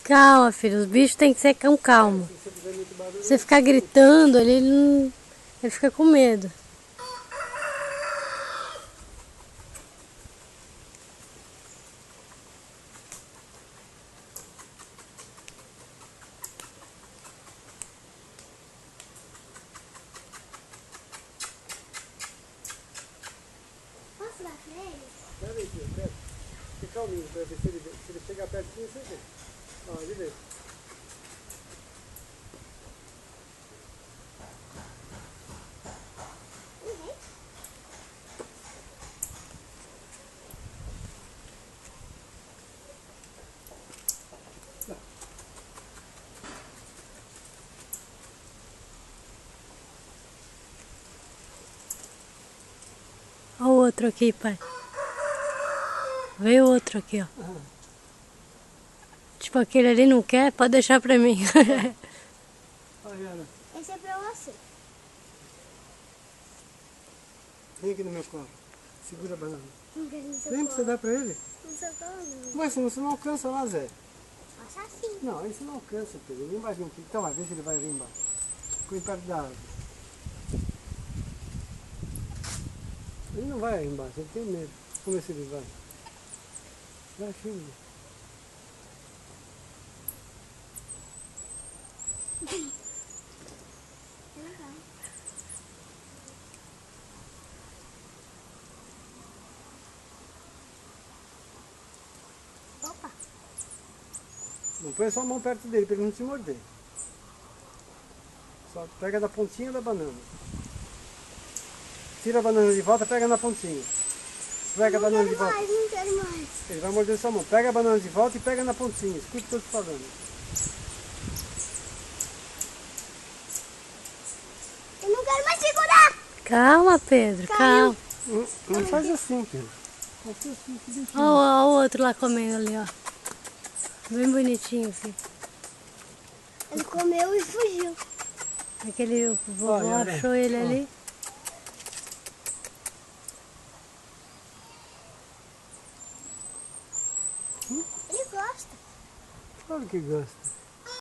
Calma, filho. Os bichos têm que ser calmos. Se você ficar gritando, ele fica com medo. Posso dar pra ele? Pera aí, filho, pera. Fica calminho pra ver se ele chegar pertinho, você vê. Ó, ele vê. Olha o outro aqui, pai. Veio outro aqui, ó. Tipo, aquele ali não quer, pode deixar pra mim. Olha, Ana. Esse é pra você. Vem aqui no meu colo. Segura a banana. Não quero no seu Nem precisa dar pra ele. No seu colo, não. Mas você não alcança lá, Zé. Faça assim. Não, aí você não alcança, Pedro. Ele não vai vir aqui. Então, vai ver se ele vai vir embaixo. Põe perto da árvore. Ele não vai aí embaixo, ele tem medo. Vamos ver se ele vai. Vai, filho. Ele vai. Opa. Não põe só a mão perto dele para ele não te morder. Só pega da pontinha da banana. Tira a banana de volta, pega na pontinha. Pega a Não banana de quero volta. mais, não quero mais. Ele vai morder sua mão. Pega a banana de volta e pega na pontinha. Escuta o que eu estou te falando. Eu não quero mais segurar. Calma, Pedro, calma. Não faz assim, Pedro. Faz assim, que bichinho. Olha o outro lá comendo ali, ó. Bem bonitinho, filho. Ele comeu e fugiu. Aquele o vovô Olha, achou ele ó. ali. Ele gosta. Claro que gosta.